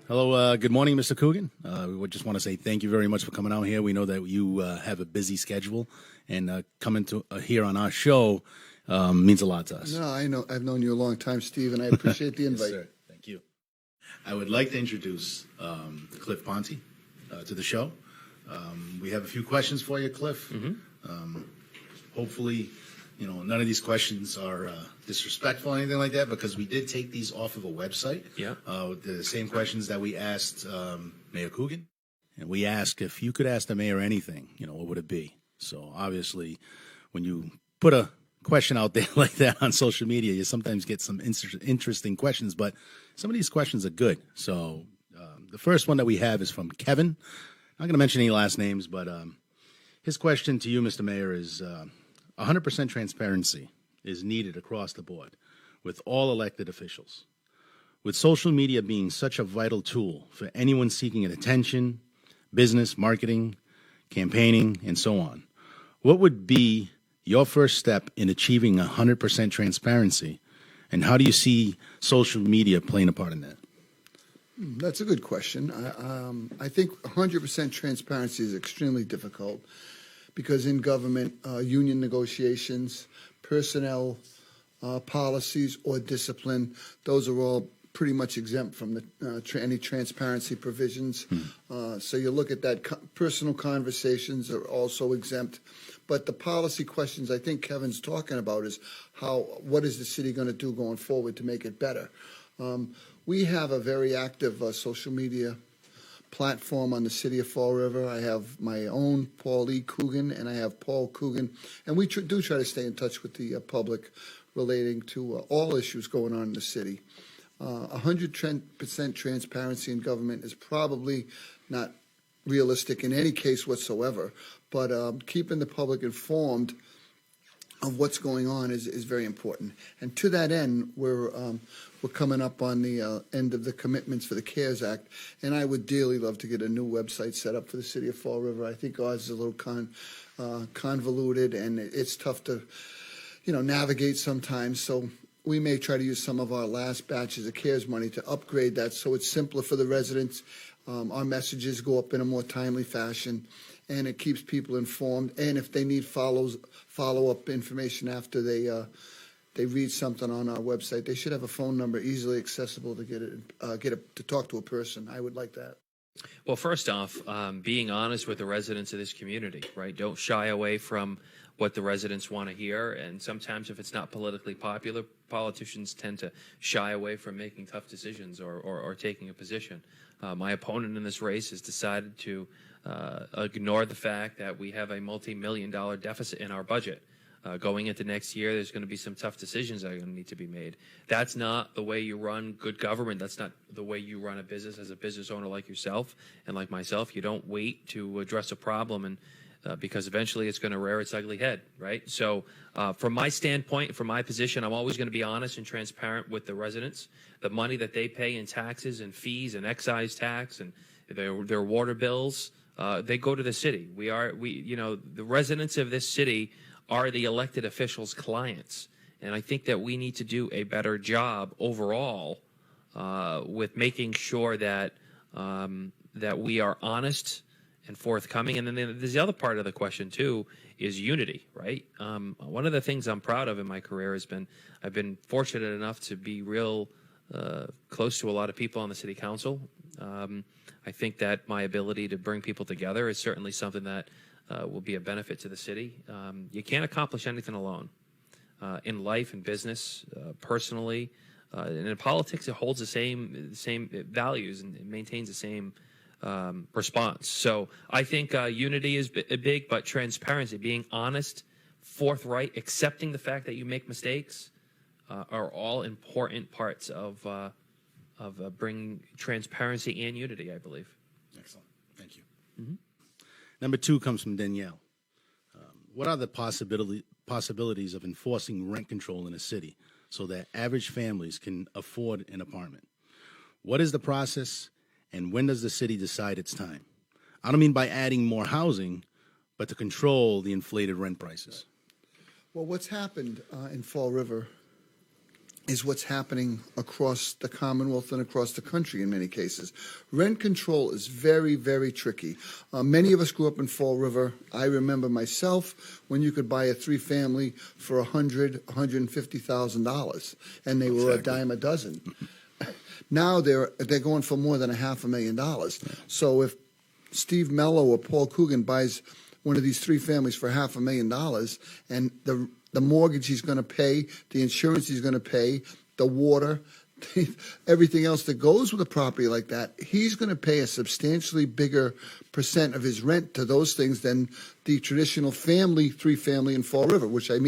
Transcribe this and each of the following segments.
Hello, good morning, Mr. Coogan. We would just want to say thank you very much for coming out here. We know that you have a busy schedule, and coming to here on our show means a lot to us. No, I know. I've known you a long time, Steve, and I appreciate the invite. Yes, sir. Thank you. I would like to introduce Cliff Ponte to the show. We have a few questions for you, Cliff. Hopefully, none of these questions are disrespectful or anything like that, because we did take these off of a website. Yeah. The same questions that we asked Mayor Coogan. And we asked, if you could ask the mayor anything, what would it be? So obviously, when you put a question out there like that on social media, you sometimes get some interesting questions, but some of these questions are good. So the first one that we have is from Kevin. I'm not going to mention any last names, but his question to you, Mr. Mayor, is 100% transparency is needed across the board with all elected officials. With social media being such a vital tool for anyone seeking attention, business, marketing, campaigning, and so on, what would be your first step in achieving 100% transparency, and how do you see social media playing a part in that? That's a good question. I think 100% transparency is extremely difficult because in government, union negotiations, personnel policies, or discipline, those are all pretty much exempt from the any transparency provisions. So you look at that, personal conversations are also exempt. But the policy questions I think Kevin's talking about is what is the city going to do going forward to make it better? We have a very active social media platform on the city of Fall River. I have my own Paul E. Coogan, and I have Paul Coogan, and we do try to stay in touch with the public relating to all issues going on in the city. 100% transparency in government is probably not realistic in any case whatsoever, but keeping the public informed of what's going on is very important. And to that end, we're coming up on the end of the commitments for the CARES Act, and I would dearly love to get a new website set up for the city of Fall River. I think ours is a little convoluted, and it's tough to navigate sometimes. So we may try to use some of our last batches of CARES money to upgrade that so it's simpler for the residents. Our messages go up in a more timely fashion, and it keeps people informed. And if they need follow-up information after they read something on our website, they should have a phone number easily accessible to to talk to a person. I would like that. Well, first off, being honest with the residents of this community, right? Don't shy away from what the residents want to hear. And sometimes if it's not politically popular, politicians tend to shy away from making tough decisions or taking a position. My opponent in this race has decided to ignore the fact that we have a multi-million-dollar deficit in our budget. Going into next year, there's going to be some tough decisions that are going to need to be made. That's not the way you run good government. That's not the way you run a business as a business owner like yourself and like myself. You don't wait to address a problem and because eventually it's going to rear its ugly head, right? So from my standpoint, from my position, I'm always going to be honest and transparent with the residents. The money that they pay in taxes and fees and excise tax and their water bills, they go to the city. The residents of this city are the elected officials' clients. And I think that we need to do a better job overall with making sure that that we are honest and forthcoming. And then there's the other part of the question too is unity, right? One of the things I'm proud of in my career has been I've been fortunate enough to be real close to a lot of people on the city council. I think that my ability to bring people together is certainly something that will be a benefit to the city. You can't accomplish anything alone. In life and business, personally, and in politics, it holds the same values and it maintains the same response. So I think unity is big, but transparency, being honest, forthright, accepting the fact that you make mistakes, are all important parts of bringing transparency and unity, I believe. Excellent. Thank you. Mm-hmm. Number 2 comes from Danielle. What are the possibilities of enforcing rent control in a city so that average families can afford an apartment? What is the process, and when does the city decide it's time? I don't mean by adding more housing, but to control the inflated rent prices. Well, what's happened in Fall River is what's happening across the Commonwealth and across the country in many cases. Rent control is very, very tricky. Many of us grew up in Fall River. I remember myself when you could buy a three-family for $150,000, and they were a dime a dozen. Now they're going for more than $500,000. So if Steve Mello or Paul Coogan buys one of these three families for $500,000, and the mortgage he's going to pay, the insurance he's going to pay, the water, everything else that goes with a property like that, he's going to pay a substantially bigger percent of his rent to those things than the traditional three-family in Fall River, which a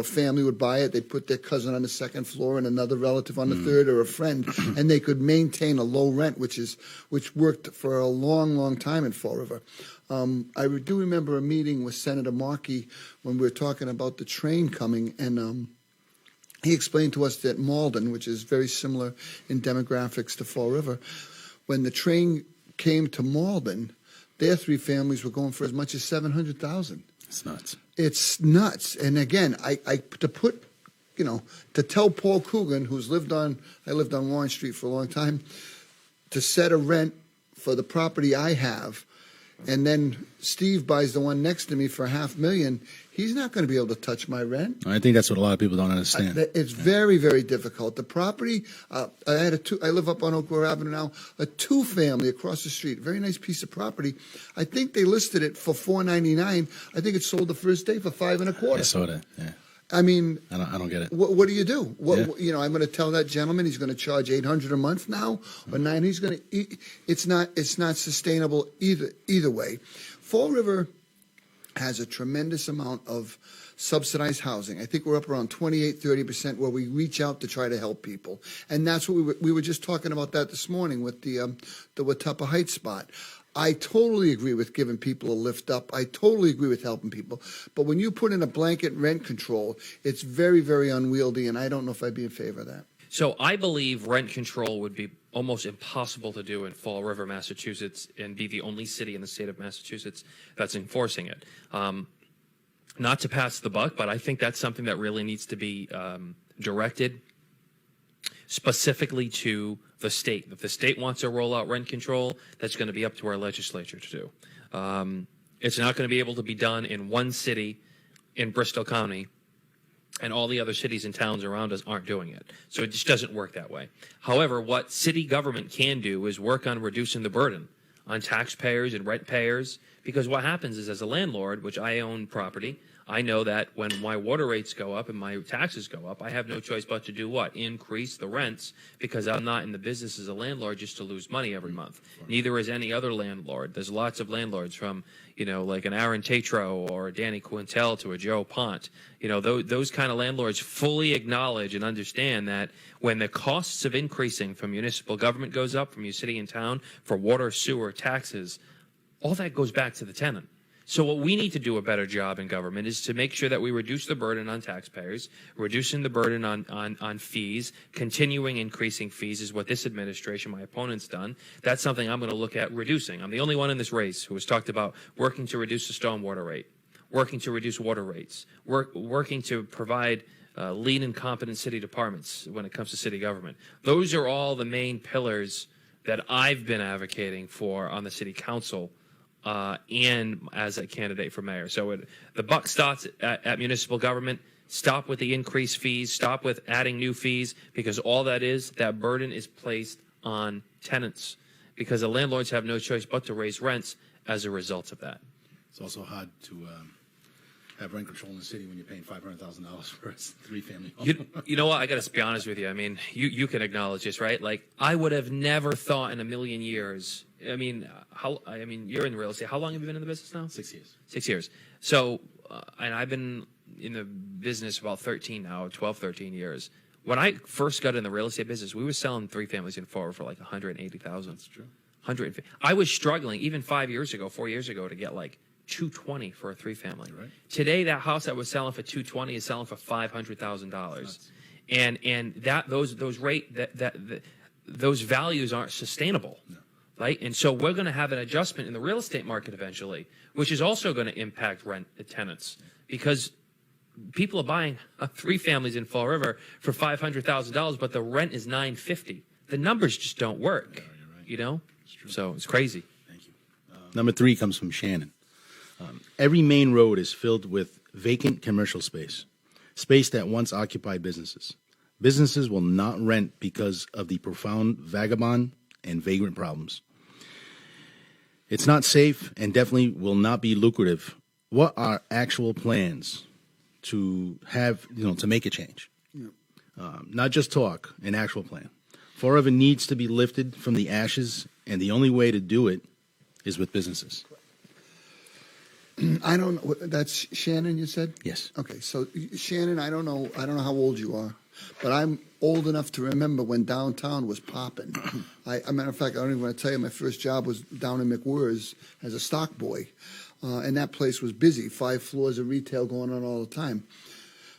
family would buy it, they'd put their cousin on the second floor and another relative on the third, or a friend, and they could maintain a low rent, which worked for a long, long time in Fall River. I do remember a meeting with Senator Markey when we were talking about the train coming, and he explained to us that Malden, which is very similar in demographics to Fall River, when the train came to Malden, their three families were going for as much as $700,000. It's nuts. It's nuts. And again, to tell Paul Coogan, I lived on Warren Street for a long time, to set a rent for the property I have, and then Steve buys the one next to me for $500,000, he's not going to be able to touch my rent. I think that's what a lot of people don't understand. It's very, very difficult. The property, I live up on Oak Grove Avenue now, a two-family across the street, very nice piece of property. I think they listed it for $499. I think it sold the first day for $525. I saw that, yeah. I mean, I don't get it. What do you do? I'm going to tell that gentleman he's going to charge $800 a month now, or $900. He's going to. It's not sustainable either way. Fall River has a tremendous amount of subsidized housing. I think we're up around 28-30% where we reach out to try to help people, and that's what we were just talking about that this morning with the Watuppa Heights spot. I totally agree with giving people a lift up. I totally agree with helping people. But when you put in a blanket rent control, it's very, very unwieldy, and I don't know if I'd be in favor of that. So I believe rent control would be almost impossible to do in Fall River, Massachusetts, and be the only city in the state of Massachusetts that's enforcing it. Not to pass the buck, but I think that's something that really needs to be directed specifically to the state. If the state wants to roll out rent control, that's going to be up to our legislature to do. It's not going to be able to be done in one city in Bristol County, and all the other cities and towns around us aren't doing it. So it just doesn't work that way. However, what city government can do is work on reducing the burden on taxpayers and rent payers, because what happens is, as a landlord, which I own property, I know that when my water rates go up and my taxes go up, I have no choice but to do what? Increase the rents, because I'm not in the business as a landlord just to lose money every month. Neither is any other landlord. There's lots of landlords, from, like an Aaron Tatro or a Danny Quintel to a Joe Pont. Those kind of landlords fully acknowledge and understand that when the costs of increasing from municipal government goes up, from your city and town, for water, sewer, taxes, all that goes back to the tenant. So what we need to do a better job in government is to make sure that we reduce the burden on taxpayers, reducing the burden on fees, continuing increasing fees is what this administration, my opponent's done. That's something I'm going to look at reducing. I'm the only one in this race who has talked about working to reduce the stormwater rate, working to reduce water rates, working to provide lean and competent city departments when it comes to city government. Those are all the main pillars that I've been advocating for on the city council and as a candidate for mayor. So the buck stops at municipal government. Stop with the increased fees. Stop with adding new fees, because all that burden is placed on tenants, because the landlords have no choice but to raise rents as a result of that. It's also hard to have rent control in the city when you're paying $500,000 for a three-family home. You know what? I got to be honest with you. I mean, you can acknowledge this, right? Like, I would have never thought in a million years. I mean, you're in real estate. How long have you been in the business now? 6 years. 6 years. So, and I've been in the business about 13 years. When I first got in the real estate business, we were selling three families in Fall River for like $180,000. That's true. 150. I was struggling even 4 years ago, to get like $220 for a three-family. Right. Today, that house that was selling for $220 is selling for $500,000, and those values aren't sustainable, no. Right? And so we're going to have an adjustment in the real estate market eventually, which is also going to impact rent tenants, because people are buying 3 families in Fall River for $500,000, but the rent is $950. The numbers just don't work, you know? So it's crazy. Thank you. Number 3 comes from Shannon. Every main road is filled with vacant commercial space that once occupied businesses. Businesses will not rent because of the profound vagabond and vagrant problems. It's not safe and definitely will not be lucrative. What are actual plans to have, to make a change? Not just talk, an actual plan. Fall River needs to be lifted from the ashes, and the only way to do it is with businesses. I don't know. That's Shannon, you said? Yes. Okay, so Shannon, I don't know how old you are, but I'm old enough to remember when downtown was popping. A matter of fact, I don't even want to tell you, my first job was down in McWhirr's as a stock boy, and that place was busy, 5 floors of retail going on all the time.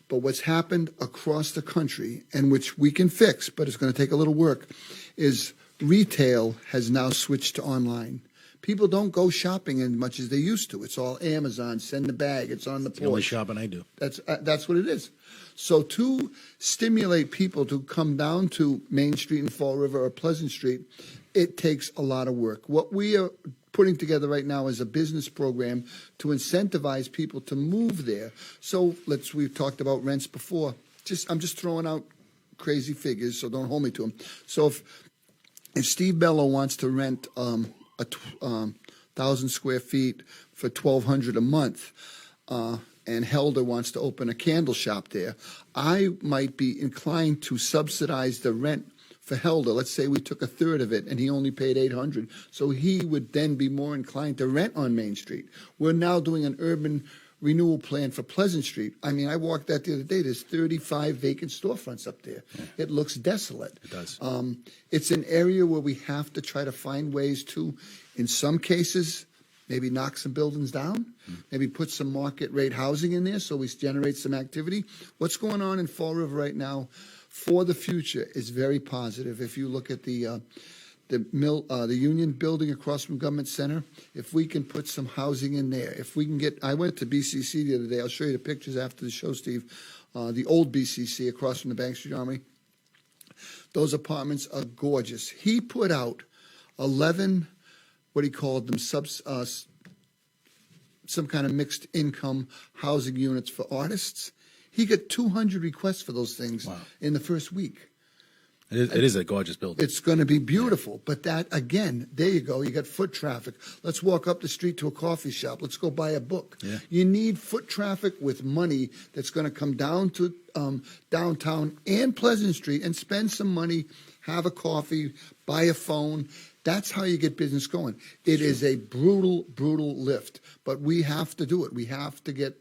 But what's happened across the country, and which we can fix, but it's going to take a little work, is retail has now switched to online. People don't go shopping as much as they used to. It's all Amazon, send the bag, it's on the porch. The only shopping I do. That's what it is. So to stimulate people to come down to Main Street in Fall River or Pleasant Street, it takes a lot of work. What we are putting together right now is a business program to incentivize people to move there. So we've talked about rents before. I'm just throwing out crazy figures, so don't hold me to them. So if Steve Bello wants to rent 1,000 square feet for $1,200 a month, and Helder wants to open a candle shop there, I might be inclined to subsidize the rent for Helder. Let's say we took a third of it and he only paid $800, so he would then be more inclined to rent on Main Street. We're now doing an urban renewal plan for Pleasant Street. I mean, I walked that the other day. There's 35 vacant storefronts up there. Yeah. It looks desolate. It does. It's an area where we have to try to find ways to, in some cases, maybe knock some buildings down, maybe put some market rate housing in there so we generate some activity. What's going on in Fall River right now for the future is very positive. If you look at the Union Building across from Government Center, if we can put some housing in there, if we can I went to BCC the other day. I'll show you the pictures after the show, Steve. The old BCC across from the Bank Street Armory. Those apartments are gorgeous. He put out 11, what he called them, some kind of mixed income housing units for artists. He got 200 requests for those things in the first week. It is a gorgeous building. It's going to be beautiful. But that, again, there you go. You got foot traffic. Let's walk up the street to a coffee shop. Let's go buy a book. Yeah. You need foot traffic with money that's going to come down to downtown and Pleasant Street and spend some money, have a coffee, buy a phone. That's how you get business going. It is a brutal, brutal lift. But we have to do it. We have to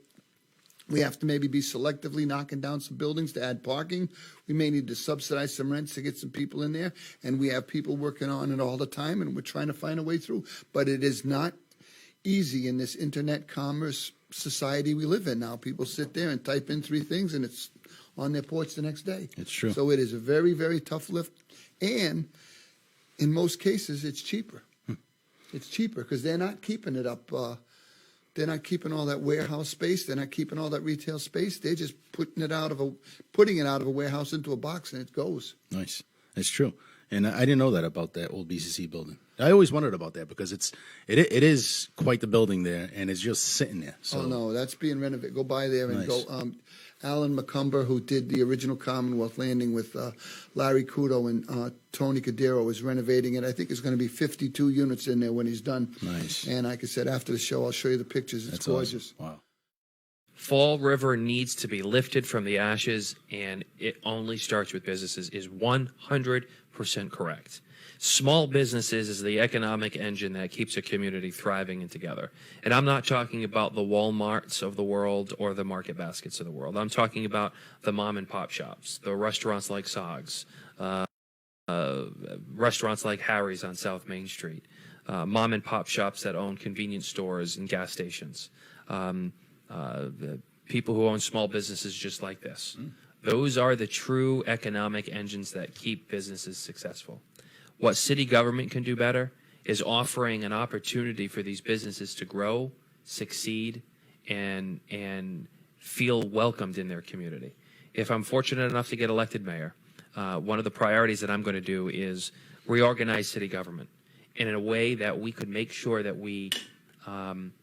maybe be selectively knocking down some buildings to add parking. We may need to subsidize some rents to get some people in there. And we have people working on it all the time, and we're trying to find a way through. But it is not easy in this internet commerce society we live in now. People sit there and type in 3 things, and it's on their porch the next day. It's true. So it is a very, very tough lift. And in most cases, it's cheaper. It's cheaper because they're not keeping it up. They're not keeping all that warehouse space. They're not keeping all that retail space. They're just putting it out of a warehouse into a box, and it goes. Nice. It's true. And I didn't know that about that old BCC building. I always wondered about that because it is quite the building there, and it's just sitting there. So. Oh, no, that's being renovated. Go by there and Nice. go. Alan McCumber, who did the original Commonwealth Landing with Larry Kudo and Tony Cadero, is renovating it. I think there's going to be 52 units in there when he's done. Nice. And like I said, after the show, I'll show you the pictures. It's That's gorgeous. Awesome. Wow. Fall River needs to be lifted from the ashes, and it only starts with businesses, is 100% correct. Small businesses is the economic engine that keeps a community thriving and together. And I'm not talking about the Walmarts of the world or the Market Baskets of the world. I'm talking about the mom and pop shops, the restaurants like Sog's, restaurants like Harry's on South Main Street, mom and pop shops that own convenience stores and gas stations, the people who own small businesses just like this. Those are the true economic engines that keep businesses successful. What city government can do better is offering an opportunity for these businesses to grow, succeed, and feel welcomed in their community. If I'm fortunate enough to get elected mayor, one of the priorities that I'm going to do is reorganize city government in a way that we could make sure that we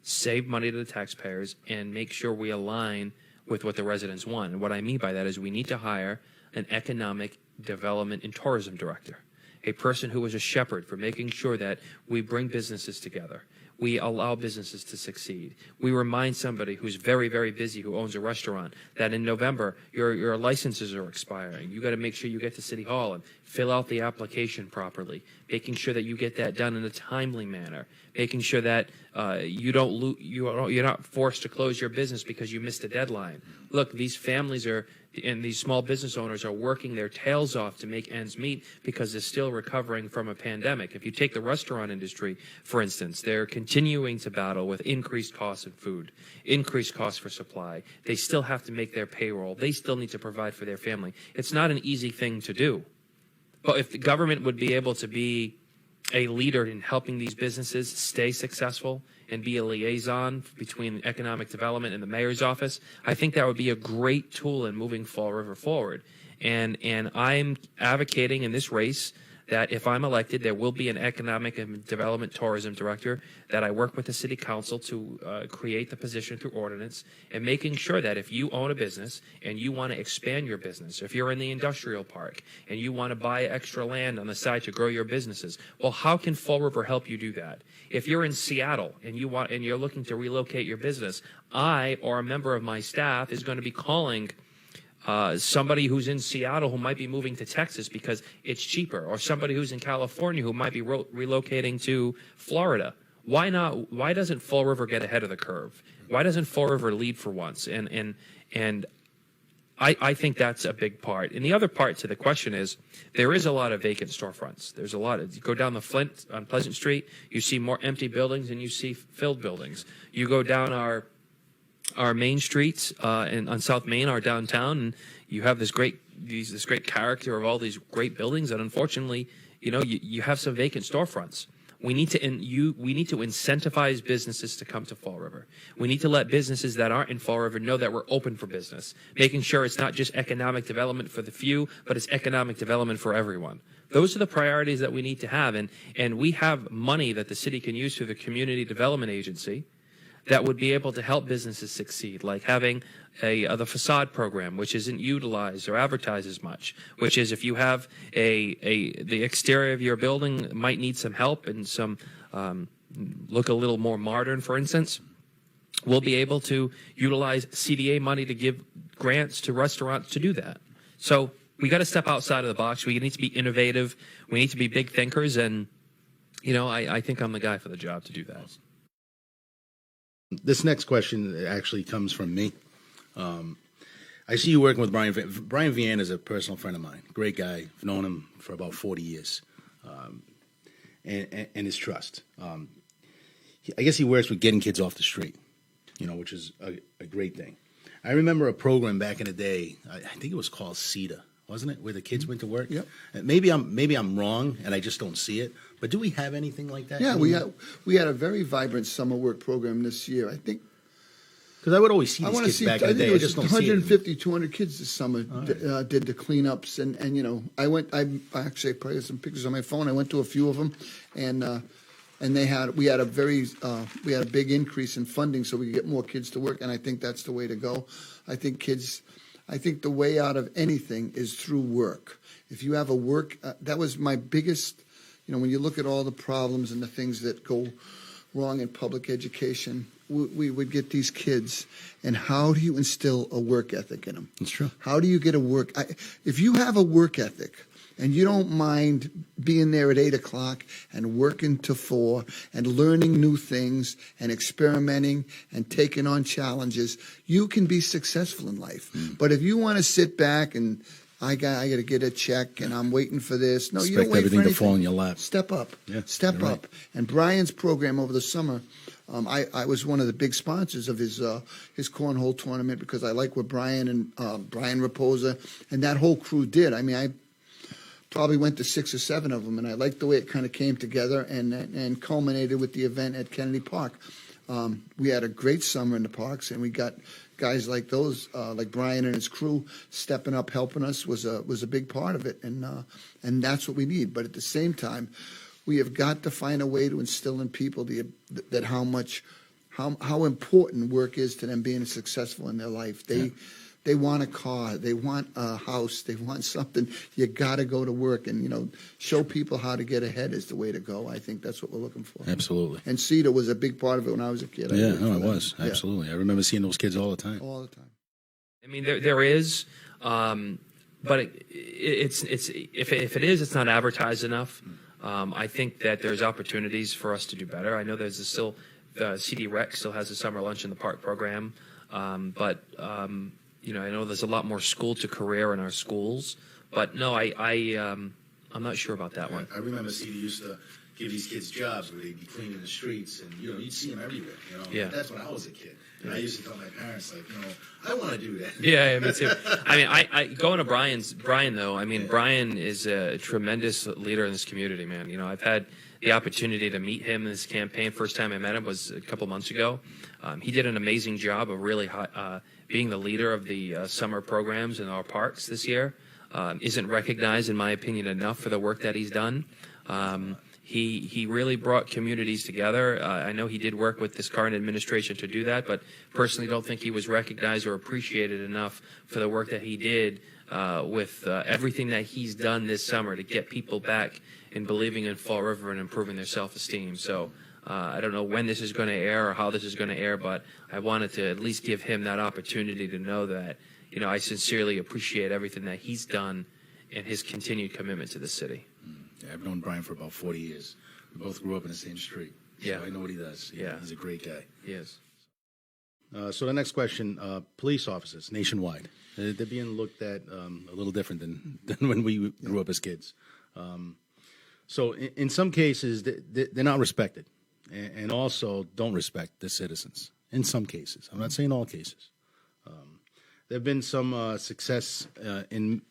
save money to the taxpayers and make sure we align with what the residents want. And what I mean by that is we need to hire an economic development and tourism director, a person who is a shepherd for making sure that we bring businesses together. We allow businesses to succeed. We remind somebody who's very, very busy, who owns a restaurant, that in November your licenses are expiring. You got to make sure you get to City Hall and fill out the application properly, making sure that you get that done in a timely manner, making sure that you're not forced to close your business because you missed a deadline. Look, these families and these small business owners are working their tails off to make ends meet because they're still recovering from a pandemic. If you take the restaurant industry, for instance, they're continuing to battle with increased costs of food, increased costs for supply. They still have to make their payroll. They still need to provide for their family. It's not an easy thing to do. But if the government would be able to be a leader in helping these businesses stay successful and be a liaison between economic development and the mayor's office, I think that would be a great tool in moving Fall River forward. And I'm advocating in this race that if I'm elected, there will be an economic and development tourism director, that I work with the city council to create the position through ordinance, and making sure that if you own a business and you want to expand your business, if you're in the industrial park and you want to buy extra land on the side to grow your businesses, well, how can Fall River help you do that? If you're in Seattle and you're looking to relocate your business, I or a member of my staff is going to be calling somebody who's in Seattle who might be moving to Texas because it's cheaper, or somebody who's in California who might be relocating to Florida. Why not? Why doesn't Fall River get ahead of the curve? Why doesn't Fall River lead for once? And I think that's a big part. And the other part to the question is there is a lot of vacant storefronts. There's a lot of, you go down the Flint on Pleasant Street, you see more empty buildings than you see filled buildings. You go down our main streets and on South Main, our downtown, and you have this great character of all these great buildings, and unfortunately, you have some vacant storefronts. We need to incentivize businesses to come to Fall River. We need to let businesses that aren't in Fall River know that we're open for business, making sure it's not just economic development for the few, but it's economic development for everyone. Those are the priorities that we need to have, and we have money that the city can use through the Community Development Agency that would be able to help businesses succeed, like having the facade program, which isn't utilized or advertised as much, which is if you have the exterior of your building might need some help and some look a little more modern, for instance, we'll be able to utilize CDA money to give grants to restaurants to do that. So we got to step outside of the box. We need to be innovative. We need to be big thinkers, and I think I'm the guy for the job to do that. This next question actually comes from me. I see you working with Brian. Brian Vian is a personal friend of mine. Great guy. I've known him for about 40 years. And his trust. I guess he works with getting kids off the street, which is a great thing. I remember a program back in the day. I think it was called CETA, wasn't it? Where the kids went to work. Yep. Maybe I'm wrong, and I just don't see it. But do we have anything like that? Yeah, we had a very vibrant summer work program this year. I think because I would always see these kids back in the day. I just don't see it. 150, 200 kids this summer did the cleanups, and I actually put some pictures on my phone. I went to a few of them, and we had a big increase in funding so we could get more kids to work, and I think that's the way to go. I think the way out of anything is through work. If you have a work, that was my biggest. When you look at all the problems and the things that go wrong in public education, we would get these kids, and how do you instill a work ethic in them? That's true. How do you get if you have a work ethic and you don't mind being there at 8 o'clock and working to 4 and learning new things and experimenting and taking on challenges, you can be successful in life. But if you want to sit back and I got to get a check, and I'm waiting for this. No, you don't wait for anything. Expect everything to fall in your lap. Step up. Yeah, Step up. right. And Brian's program over the summer, I was one of the big sponsors of his cornhole tournament because I like what Brian and Brian Raposa and that whole crew did. I mean, I probably went to 6 or 7 of them, and I liked the way it kind of came together and culminated with the event at Kennedy Park. We had a great summer in the parks, and we got guys like those, like Brian and his crew, stepping up, helping us was a big part of it, and that's what we need. But at the same time, we have got to find a way to instill in people that how important work is to them being successful in their life. They want a car, they want a house, they want something. You got to go to work, and show people how to get ahead is the way to go. I think that's what we're looking for. Absolutely. And CETA was a big part of it when I was a kid. Yeah, no, it was. Absolutely. I remember seeing those kids all the time. All the time. I mean, there is, but it's if it is, it's not advertised enough. I think that there's opportunities for us to do better. I know there's still CD Rec still has a summer lunch in the park program, but I know there's a lot more school to career in our schools. But no, I'm not sure about that one. I remember CD used to give these kids jobs where they'd be cleaning the streets, and you'd see them everywhere. Yeah. That's when I was a kid. And I used to tell my parents, I want to do that. Yeah, me too. I mean, I going to Brian though. I mean, Brian is a tremendous leader in this community, man. I've had the opportunity to meet him in this campaign. First time I met him was a couple months ago. He did an amazing job of really being the leader of the summer programs in our parks this year. Isn't recognized, in my opinion, enough for the work that he's done. He really brought communities together. I know he did work with this current administration to do that, but personally don't think he was recognized or appreciated enough for the work that he did with everything that he's done this summer to get people back in believing in Fall River and improving their self-esteem. So I don't know when this is going to air or how this is going to air, but I wanted to at least give him that opportunity to know that, I sincerely appreciate everything that he's done and his continued commitment to the city. Yeah, I've known Brian for about 40 years. We both grew up in the same street. So Yeah. I know what he does. Yeah. He's a great guy. He is. So the next question, police officers nationwide. They're being looked at a little different than when we grew up as kids. So in some cases, they're not respected and also don't respect the citizens. In some cases. I'm not saying all cases. There have been some success in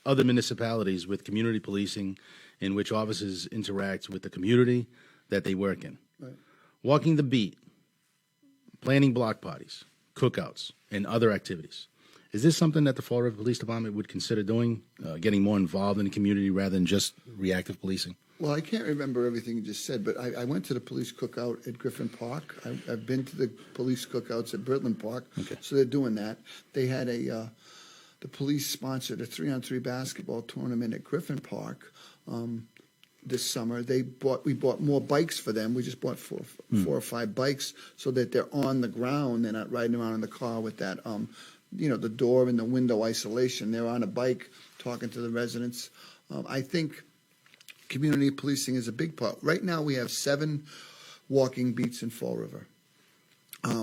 other municipalities with community policing in which officers interact with the community that they work in. Right. Walking the beat, planning block parties, cookouts, and other activities. Is this something that the Fall River Police Department would consider doing, getting more involved in the community rather than just reactive policing? Well, I can't remember everything you just said, but I went to the police cookout at Griffin Park. I've been to the police cookouts at Britland Park. Okay. So they're doing that. They had the police sponsored a 3-on-3 basketball tournament at Griffin Park this summer. We bought more bikes for them. We just bought four or five bikes so that they're on the ground. They're not riding around in the car with that, the door and the window isolation. They're on a bike talking to the residents. I think community policing is a big part. Right now we have 7 walking beats in Fall River.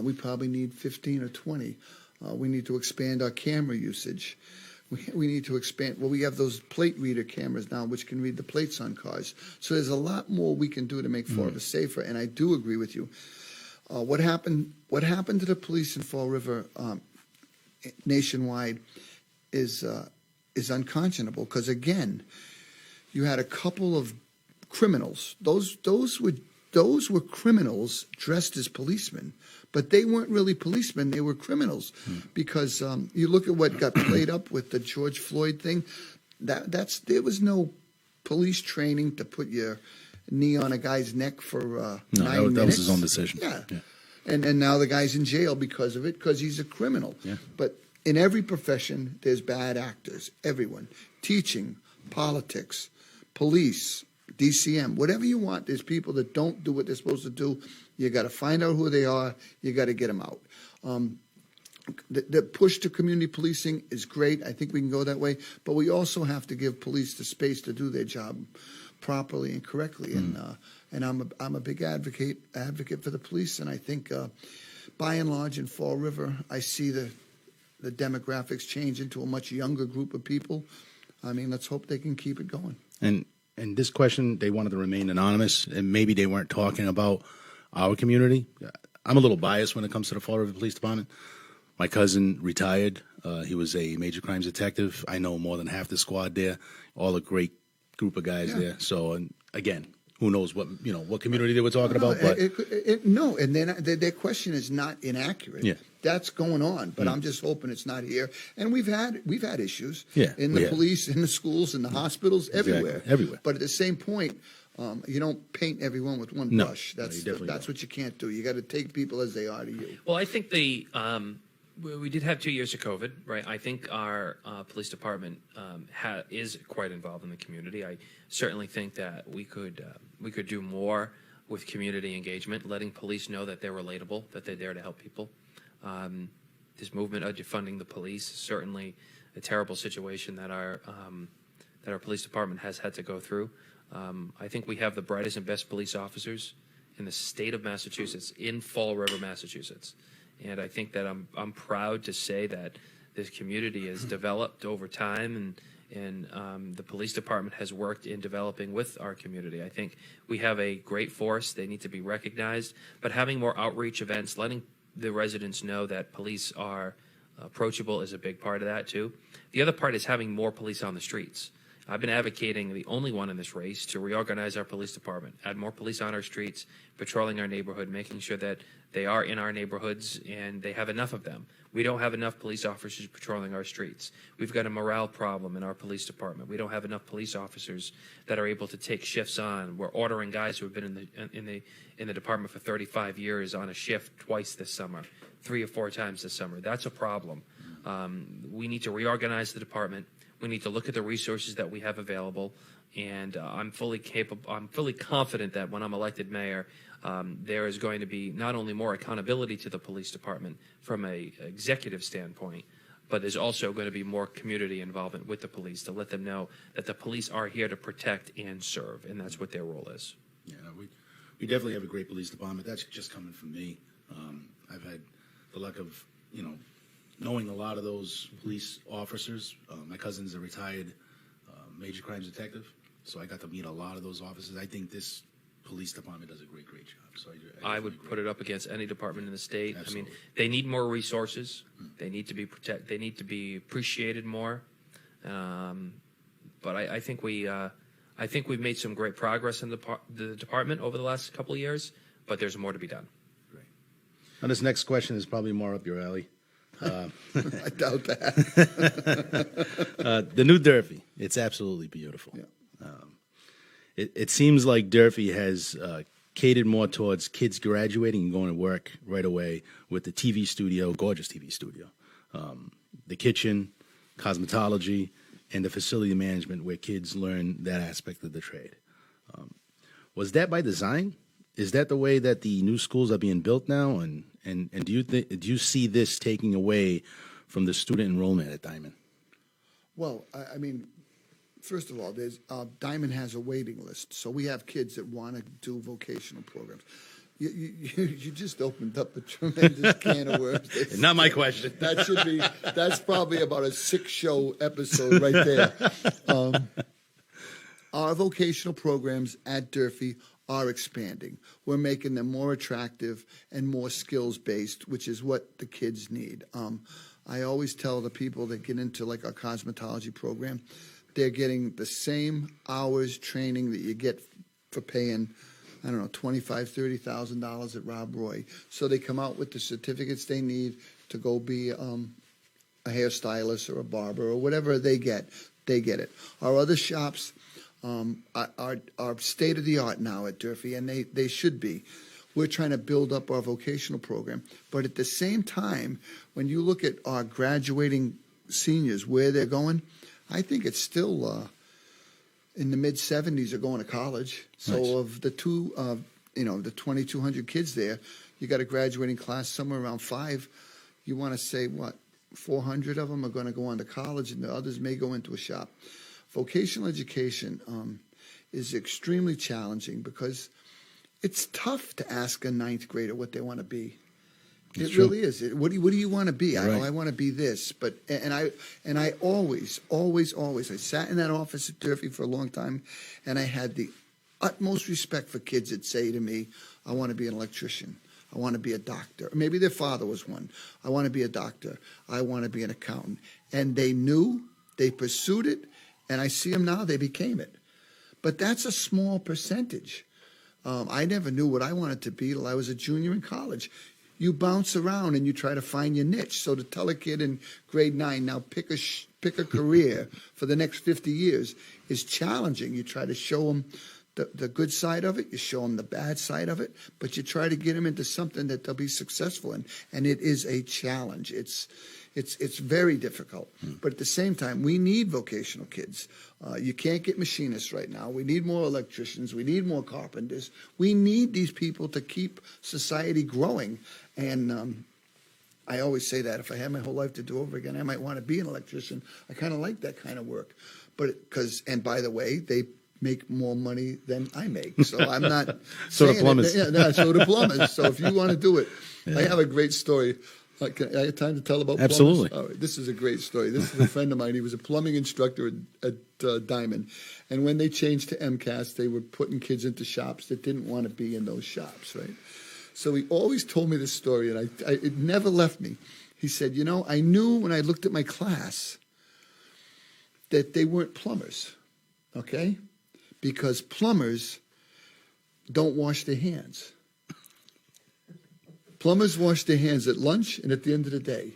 We probably need 15 or 20. We need to expand our camera usage. We need to expand. Well, we have those plate reader cameras now, which can read the plates on cars. So there's a lot more we can do to make Fall River safer. And I do agree with you. What happened to the police in Fall River nationwide is unconscionable. Because again, you had a couple of criminals. Those were criminals dressed as policemen, but they weren't really policemen. They were criminals because you look at what got played up with the George Floyd thing. There was no police training to put your knee on a guy's neck for 9 minutes. That was his own decision. Yeah. And now the guy's in jail because of it, because he's a criminal. Yeah. But in every profession, there's bad actors. Everyone. Teaching, politics, police, DCM, whatever you want. There's people that don't do what they're supposed to do. You got to find out who they are. You got to get them out. The push to community policing is great. I think we can go that way. But we also have to give police the space to do their job properly and correctly. And I'm a big advocate for the police. And I think by and large in Fall River, I see the demographics change into a much younger group of people. I mean, let's hope they can keep it going. And this question, they wanted to remain anonymous, and maybe they weren't talking about our community. I'm a little biased when it comes to the Fall River Police Department. My cousin retired. He was a major crimes detective. I know more than half the squad there, all a great group of guys there. So, and again, who knows what community they were talking about. But No, and then their question is not inaccurate. Yeah. That's going on, but I'm just hoping it's not here. And we've had issues Yeah, in we the have. police, in the schools, in the hospitals, everywhere. Everywhere. But at the same point, you don't paint everyone with one No, brush. no, That's you definitely that's don't. what you can't do. You got to take people as they are to you. Well, I think we did have 2 years of COVID, right? I think our police department is quite involved in the community. I certainly think that we could do more with community engagement, letting police know that they're relatable, that they're there to help people. This movement of defunding the police is certainly a terrible situation that our police department has had to go through. I think we have the brightest and best police officers in the state of Massachusetts, in Fall River, Massachusetts. And I think that I'm proud to say that this community has developed over time, and the police department has worked in developing with our community. I think we have a great force. They need to be recognized, but having more outreach events, letting the residents know that police are approachable is a big part of that too. The other part is having more police on the streets. I've been advocating, the only one in this race, to reorganize our police department, add more police on our streets, patrolling our neighborhood, making sure that they are in our neighborhoods and they have enough of them. We don't have enough police officers patrolling our streets. We've got a morale problem in our police department. We don't have enough police officers that are able to take shifts on. We're ordering guys who have been in the department for 35 years on a shift twice this summer, 3 or 4 times this summer. That's a problem. We need to reorganize the department. We need to look at the resources that we have available, and I'm fully confident that when I'm elected mayor, there is going to be not only more accountability to the police department from a executive standpoint, but there's also going to be more community involvement with the police to let them know that the police are here to protect and serve, and that's what their role is. yeah, we definitely have a great police department. That's just coming from me. I've had the luck of knowing a lot of those police officers. My cousin's a retired major crimes detective, so I got to meet a lot of those officers. I think this police department does a great job. So I would put it up against any department in the state. Absolutely. I mean, they need more resources. They need to be They need to be appreciated more. But I think we've made some great progress in the department over the last couple of years. But there's more to be done. Great. Now, this next question is probably more up your alley. I doubt that. The new Durfee, it's absolutely beautiful. Yeah. It seems like Durfee has catered more towards kids graduating and going to work right away with the TV studio, gorgeous TV studio, the kitchen, cosmetology, and the facility management where kids learn that aspect of the trade. Was that by design? Is that the way that the new schools are being built now? And do you see this taking away from the student enrollment at Diamond? Well, I mean, first of all, Diamond has a waiting list, so we have kids that want to do vocational programs. You just opened up a tremendous can of worms. Not my question. That's probably about a 6-show episode right there. Our vocational programs at Durfee are expanding. We're making them more attractive and more skills-based, which is what the kids need. I always tell the people that get into like our cosmetology program, they're getting the same hours training that you get for paying, I don't know, $25,000, $30,000 at Rob Roy. So they come out with the certificates they need to go be a hairstylist or a barber or whatever they get it. Our other shops are state of the art now at Durfee, and they should be. We're trying to build up our vocational program, but at the same time, when you look at our graduating seniors, where they're going, I think it's still in the mid-70s are going to college. So Nice. of the the 2,200 kids there, you got a graduating class somewhere around 5. You want to say what? 400 of them are going to go on to college, and the others may go into a shop. Vocational education is extremely challenging because it's tough to ask a 9th grader what they want to be. It's It true. really is. What do you want to be? Right. I want to be this. But I always I sat in that office at Durfee for a long time, and I had the utmost respect for kids that say to me, "I want to be an electrician. I want to be a doctor." Maybe their father was one. "I want to be a doctor. I want to be an accountant." And they knew, they pursued it, and I see them now, they became it. But that's a small percentage. I never knew what I wanted to be till I was a junior in college. You bounce around and you try to find your niche. So to tell a kid in grade 9, now pick a career for the next 50 years is challenging. You try to show them the good side of it, you show them the bad side of it, but you try to get them into something that they'll be successful in. And it is a challenge. It's very difficult. But at the same time, we need vocational kids. You can't get machinists right now. We need more electricians. We need more carpenters. We need these people to keep society growing. And I always say that if I had my whole life to do over again, I might want to be an electrician. I kind of like that kind of work. And by the way, they make more money than I make. So I'm not So do plumbers. So do plumbers. So if you want to do it, I have a great story. I have time to tell about Absolutely. plumbers? All right, this is a great story. This is a friend of mine. He was a plumbing instructor at Diamond. And when they changed to MCAS, they were putting kids into shops that didn't want to be in those shops, right? So he always told me this story, and it never left me. He said, I knew when I looked at my class that they weren't plumbers, okay? Because plumbers don't wash their hands. Plumbers wash their hands at lunch and at the end of the day.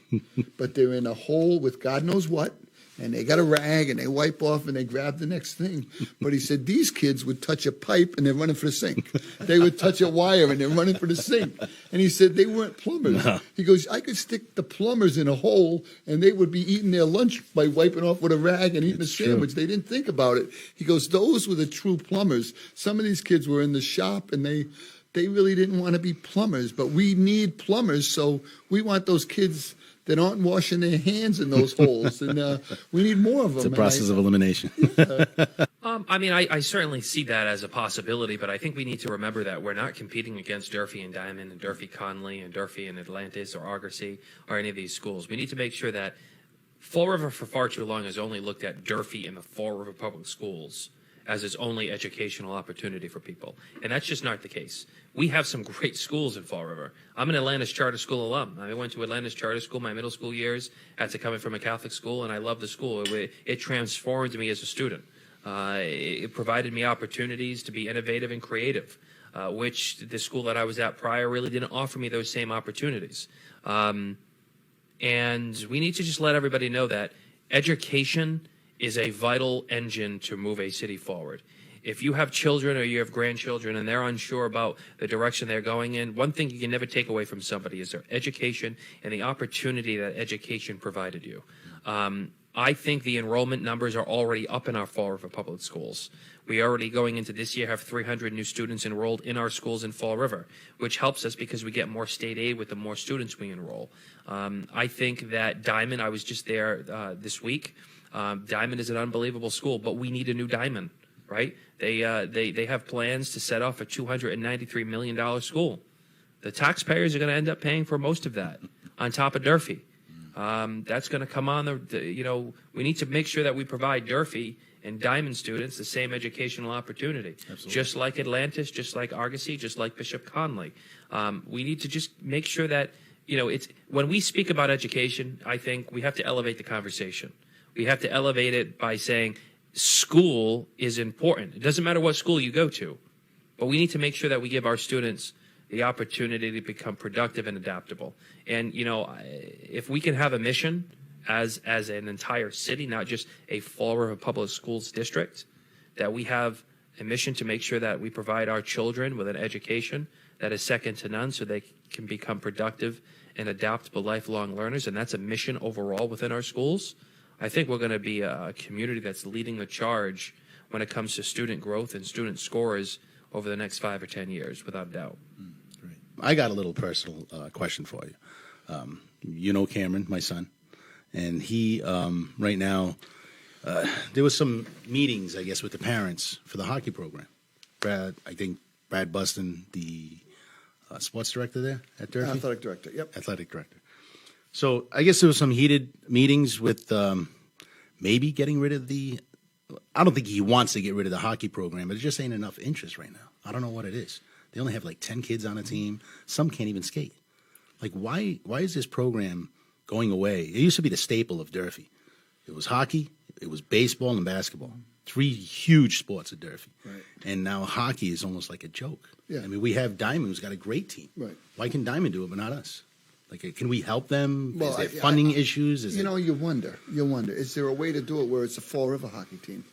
But they're in a hole with God knows what, and they got a rag, and they wipe off, and they grab the next thing. But he said these kids would touch a pipe, and they're running for the sink. They would touch a wire, and they're running for the sink. And he said they weren't plumbers. No. He goes, I could stick the plumbers in a hole, and they would be eating their lunch by wiping off with a rag and eating a sandwich. True. They didn't think about it. He goes, those were the true plumbers. Some of these kids were in the shop, and they really didn't want to be plumbers, but we need plumbers, so we want those kids that aren't washing their hands in those holes, and we need more of them. It's a process of elimination. I certainly see that as a possibility, but I think we need to remember that we're not competing against Durfee and Diamond and Durfee Conley and Durfee and Atlantis or Argosy or any of these schools. We need to make sure that Fall River for far too long has only looked at Durfee and the Fall River Public Schools as its only educational opportunity for people. And that's just not the case. We have some great schools in Fall River. I'm an Atlantis Charter School alum. I went to Atlantis Charter School my middle school years after coming from a Catholic school, and I love the school. It transformed me as a student. It provided me opportunities to be innovative and creative, which the school that I was at prior really didn't offer me those same opportunities. And we need to just let everybody know that education is a vital engine to move a city forward. If you have children or you have grandchildren and they're unsure about the direction they're going in, one thing you can never take away from somebody is their education and the opportunity that education provided you. I think the enrollment numbers are already up in our Fall River public schools. We already, going into this year, have 300 new students enrolled in our schools in Fall River, which helps us because we get more state aid with the more students we enroll. I think that Diamond, I was just there this week. Diamond is an unbelievable school, but we need a new Diamond, right? They have plans to set off a $293 million school. The taxpayers are going to end up paying for most of that on top of Durfee. That's going to come on we need to make sure that we provide Durfee and Diamond students the same educational opportunity. Absolutely. Just like Atlantis, just like Argosy, just like Bishop Conley. We need to just make sure that, it's when we speak about education, I think we have to elevate the conversation. We have to elevate it by saying school is important. It doesn't matter what school you go to, but we need to make sure that we give our students the opportunity to become productive and adaptable. And, if we can have a mission as an entire city, not just a Fall River Public Schools district, that we have a mission to make sure that we provide our children with an education that is second to none so they can become productive and adaptable lifelong learners, and that's a mission overall within our schools. I think we're going to be a community that's leading the charge when it comes to student growth and student scores over the next 5 or 10 years, without a doubt. Great. I got a little personal question for you. Cameron, my son, and he right now, there was some meetings, I guess, with the parents for the hockey program. Brad Buston, the sports director there at Durfee? Athletic director, yep. Athletic director. So I guess there was some heated meetings with maybe getting rid of I don't think he wants to get rid of the hockey program, but there just ain't enough interest right now. I don't know what it is. They only have like 10 kids on a team. Some can't even skate. Like, why is this program going away? It used to be the staple of Durfee. It was hockey, it was baseball and basketball. three huge sports at Durfee. Right. And now hockey is almost like a joke. Yeah. I mean, we have Diamond, who's got a great team. Right. Why can Diamond do it, but not us? Like, can we help them? Well, is there funding issues? You know, you wonder. Is there a way to do it where it's a Fall River hockey team?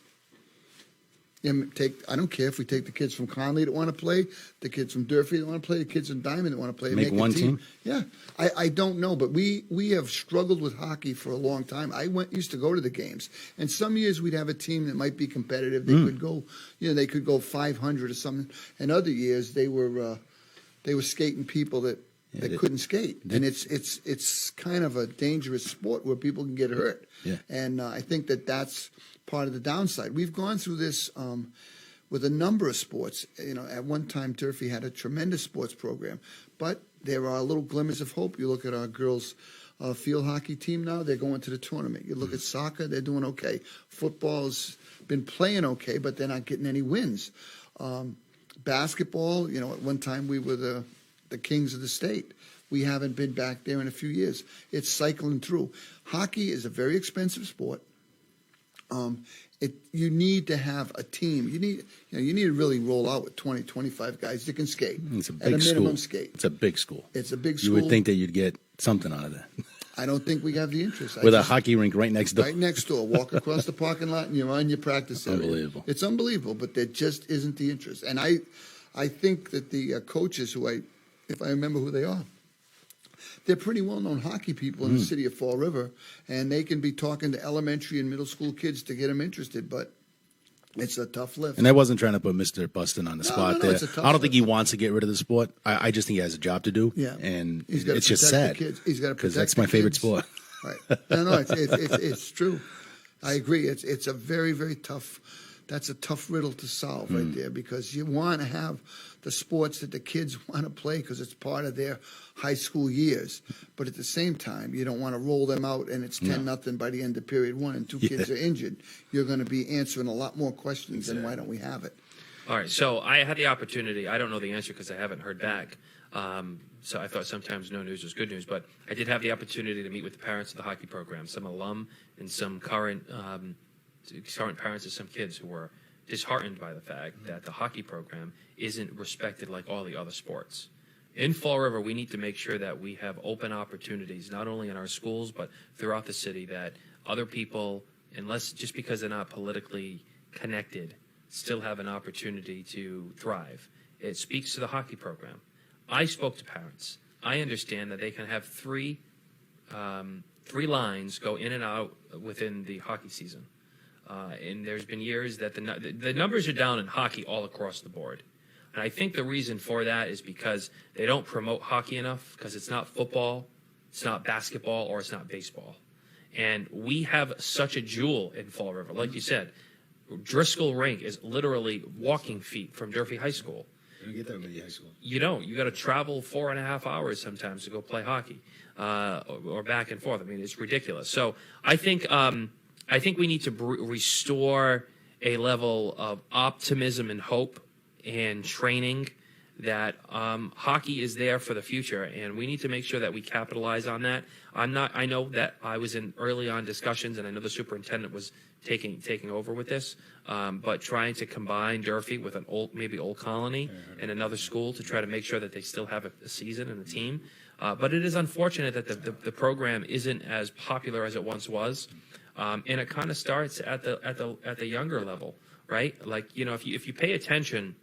I don't care if we take the kids from Conley that want to play, the kids from Durfee that want to play, the kids from Diamond that want to play. Make one team? Yeah, I don't know, but we have struggled with hockey for a long time. Used to go to the games, and some years we'd have a team that might be competitive. They could go, they could go 500 or something, and other years they were skating people that couldn't skate, and it's kind of a dangerous sport where people can get hurt. Yeah. And I think that's part of the downside. We've gone through this with a number of sports. At one time, Durfee had a tremendous sports program, but there are little glimmers of hope. You look at our girls' field hockey team now; they're going to the tournament. You look at soccer; they're doing okay. Football's been playing okay, but they're not getting any wins. Basketball, at one time we were the kings of the state. We haven't been back there in a few years. It's cycling through. Hockey is a very expensive sport. You need to have a team. You need to really roll out with 20, 25 guys that can skate. It's a big at a minimum school. skate. It's a big school. It's a big school. You would think that you'd get something out of that. I don't think we have the interest. With a hockey rink right next door. Right next door. Walk across the parking lot and you're on your practice area. Unbelievable. It's unbelievable, but there just isn't the interest. And I think that the coaches if I remember who they are, they're pretty well-known hockey people in the city of Fall River, and they can be talking to elementary and middle school kids to get them interested, but it's a tough lift. And I wasn't trying to put Mr. Buston on the spot no, there. it's a tough I don't think he lift. wants to get rid of the sport. I just think he has a job to do. Yeah. And He's gotta it's just protect sad. the kids. He's gotta because protect that's my the favorite kids. sport. Right. No, it's true. I agree. It's a very, very tough. That's a tough riddle to solve right there, because you want to have the sports that the kids want to play because it's part of their high school years. But at the same time, you don't want to roll them out and it's 10-0 by the end of period one and two kids are injured. You're going to be answering a lot more questions than why don't we have it? All right, so I had the opportunity. I don't know the answer because I haven't heard back. So I thought sometimes no news was good news, but I did have the opportunity to meet with the parents of the hockey program, some alum and some current parents of some kids who were disheartened by the fact that the hockey program isn't respected like all the other sports. In Fall River, we need to make sure that we have open opportunities, not only in our schools, but throughout the city, that other people, just because they're not politically connected, still have an opportunity to thrive. It speaks to the hockey program. I spoke to parents. I understand that they can have three lines go in and out within the hockey season. And there's been years that the numbers are down in hockey all across the board. And I think the reason for that is because they don't promote hockey enough, because it's not football, it's not basketball, or it's not baseball. And we have such a jewel in Fall River. Like you said, Driscoll Rink is literally walking feet from Durfee High School. You don't get that with high school. You don't. You got to travel 4.5 hours sometimes to go play hockey, or back and forth. I mean, it's ridiculous. So I think we need to restore a level of optimism and hope and training that hockey is there for the future, and we need to make sure that we capitalize on that. I know that I was in early on discussions, and I know the superintendent was taking over with this, but trying to combine Durfee with maybe Old Colony and another school to try to make sure that they still have a season and a team. But it is unfortunate that the program isn't as popular as it once was, and it kind of starts at the younger level, right? Like, if you pay attention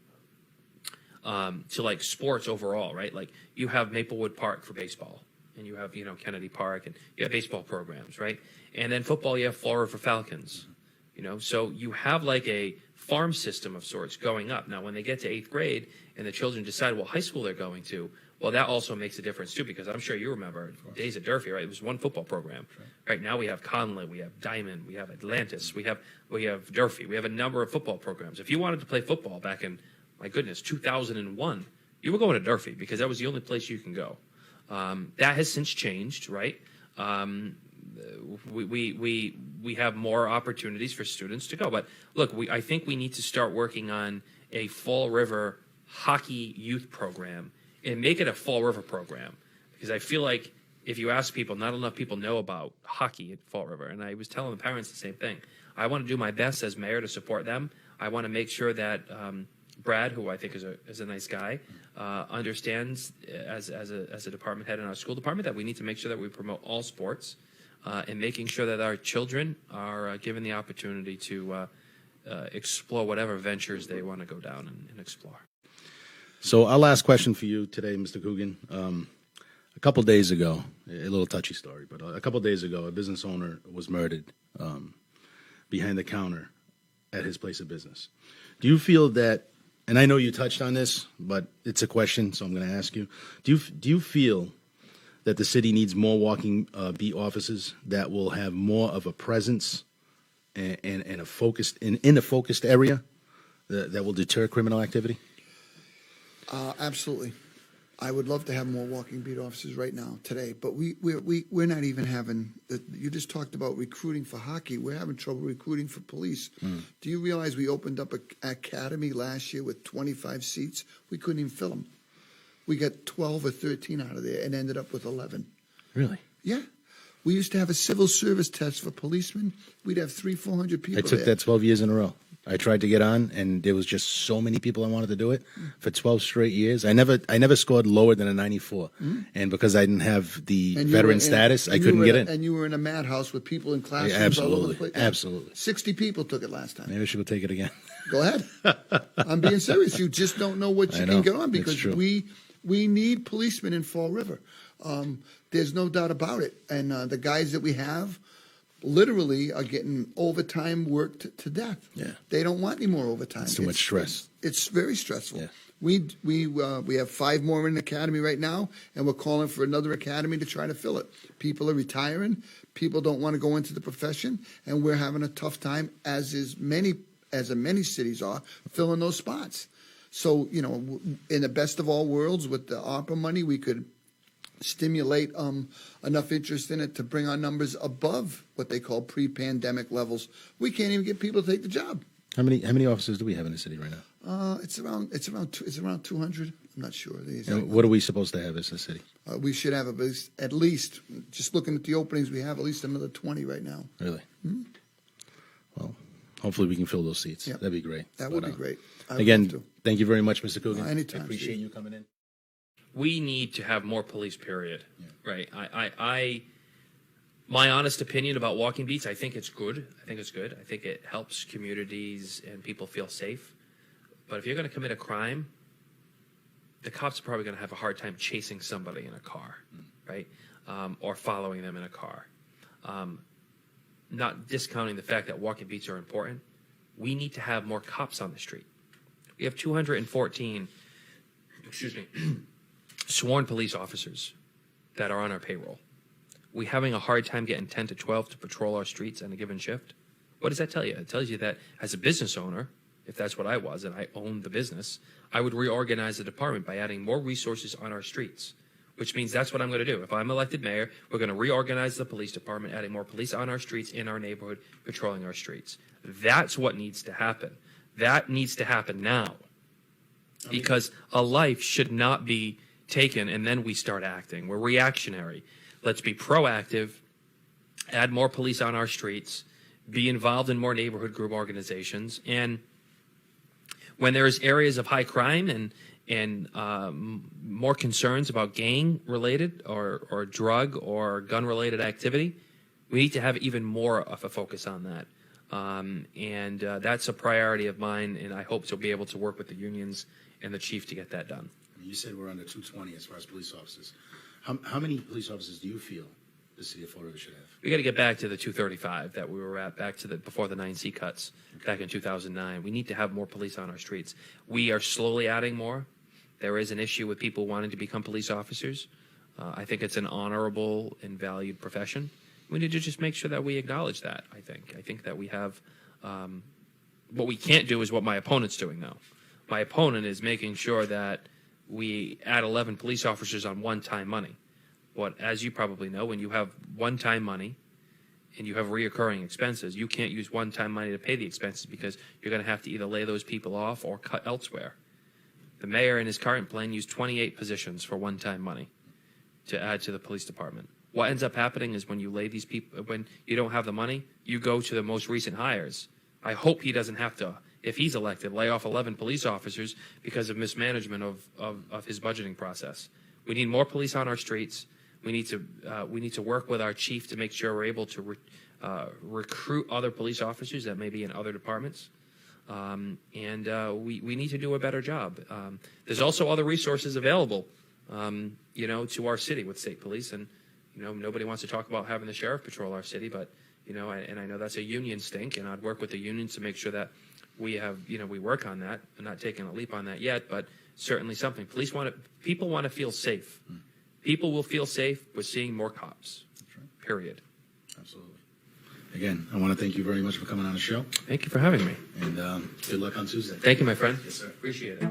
to like sports overall, right? Like you have Maplewood Park for baseball, and you have Kennedy Park, and you have baseball programs, right? And then football, you have Fall River Falcons, So you have like a farm system of sorts going up. Now, when they get to 8th grade and the children decide what high school they're going to, well, that also makes a difference too, because I'm sure you remember days at Durfee, right? It was one football program. Right now we have Conley, we have Diamond, we have Atlantis, we have Durfee, we have a number of football programs. If you wanted to play football back in, my goodness, 2001, you were going to Durfee because that was the only place you can go. That has since changed, right? We have more opportunities for students to go. But look, I think we need to start working on a Fall River hockey youth program and make it a Fall River program, because I feel like if you ask people, not enough people know about hockey at Fall River. And I was telling the parents the same thing. I want to do my best as mayor to support them. I want to make sure that Brad, who I think is a nice guy, understands as a department head in our school department that we need to make sure that we promote all sports and making sure that our children are given the opportunity to explore whatever ventures they want to go down and explore. So our last question for you today, Mr. Coogan. A couple days ago, a little touchy story, but a couple days ago, a business owner was murdered behind the counter at his place of business. Do you feel that, and I know you touched on this, but it's a question, so I'm going to ask you. Do you feel that the city needs more walking beat officers that will have more of a presence and a focused in a focused area that will deter criminal activity? Absolutely. I would love to have more walking beat officers right now, today, but we're not even having, you just talked about recruiting for hockey. We're having trouble recruiting for police. Do you realize we opened up an academy last year with 25 seats? We couldn't even fill them. We got 12 or 13 out of there and ended up with 11. Really? Yeah. We used to have a civil service test for policemen. We'd have 300-400 people I took there. that 12 years in a row. I tried to get on, and there was just so many people I wanted to do it for 12 straight years. I never scored lower than a 94, and because I didn't have the And you veteran were in- status, I and you couldn't were get in a- in. And you were in a madhouse with people in classrooms Yeah, all over the absolutely, place. absolutely. 60 people took it last time. Maybe I should go take it again. Go ahead. I'm being serious. You just don't know what you I can know. get on It's because true. we need policemen in Fall River. There's no doubt about it. And the guys that we have literally are getting overtime worked to death. Yeah. They don't want any more overtime. It's too much stress. It's very stressful. Yeah. We have 5 more in the academy right now, and we're calling for another academy to try to fill it. People are retiring. People don't want to go into the profession, and we're having a tough time, as many cities are, filling those spots. So, in the best of all worlds, with the ARPA money, we could stimulate enough interest in it to bring our numbers above what they call pre-pandemic levels. We can't even get people to take the job. How many officers do we have in the city right now? It's around 200. I'm not sure. And what are we supposed to have as a city? We should have at least, just looking at the openings, we have at least another 20 right now. Really? Well, hopefully we can fill those seats. Yep. That'd be great. That would be great. I would Again, love to. thank you very much, Mr. Coogan. Anytime, I appreciate Steve. you coming in. We need to have more police, period. Right. My honest opinion about walking beats, I think it's good. I think it helps communities and people feel safe. But if you're going to commit a crime, the cops are probably going to have a hard time chasing somebody in a car, right? Or following them in a car. Not discounting the fact that walking beats are important. We need to have more cops on the street. We have 214, sworn police officers that are on our payroll. We're having a hard time getting 10 to 12 to patrol our streets on a given shift. What does that tell you? It tells you that as a business owner, if that's what I was and I owned the business, I would reorganize the department by adding more resources on our streets, which means that's what I'm going to do. If I'm elected mayor, we're going to reorganize the police department, adding more police on our streets, in our neighborhood, patrolling our streets. That's what needs to happen. That needs to happen now. Because a life should not be taken and then we start acting. We're reactionary. Let's be proactive, add more police on our streets, be involved in more neighborhood group organizations, and when there's areas of high crime and more concerns about gang-related or drug or gun-related activity, we need to have even more of a focus on that. And that's a priority of mine, and I hope to be able to work with the unions and the chief to get that done. You said we're under 220 as far as police officers. How many police officers do you feel the city of Fall River should have? We got to get back to the 235 that we were at, back to before the 9C cuts back in 2009. We need to have more police on our streets. We are slowly adding more. There is an issue with people wanting to become police officers. I think it's an honorable and valued profession. We need to just make sure that we acknowledge that, I think that we have what we can't do is what my opponent's doing now. My opponent is making sure that we add 11 police officers on one-time money. But as you probably know, when you have one-time money and you have reoccurring expenses, you can't use one-time money to pay the expenses because you're going to have to either lay those people off or cut elsewhere. The mayor in his current plan used 28 positions for one-time money to add to the police department. what ends up happening is when you lay these people, when you don't have the money, you go to the most recent hires. I hope he doesn't have to, if he's elected, lay off 11 police officers because of mismanagement of his budgeting process. We need more police on our streets. We need to work with our chief to make sure we're able to recruit other police officers that may be in other departments. We need to do a better job. There's also other resources available, to our city with state police. And, nobody wants to talk about having the sheriff patrol our city, but, and I know that's a union stink, and I'd work with the unions to make sure that we have, we work on that. I'm not taking a leap on that yet, but certainly something. People want to feel safe. People will feel safe with seeing more cops. That's right. Period. Absolutely. Again, I want to thank you very much for coming on the show. Thank you for having me. And good luck on Tuesday. Thank you, my friend. Yes, sir. Appreciate it.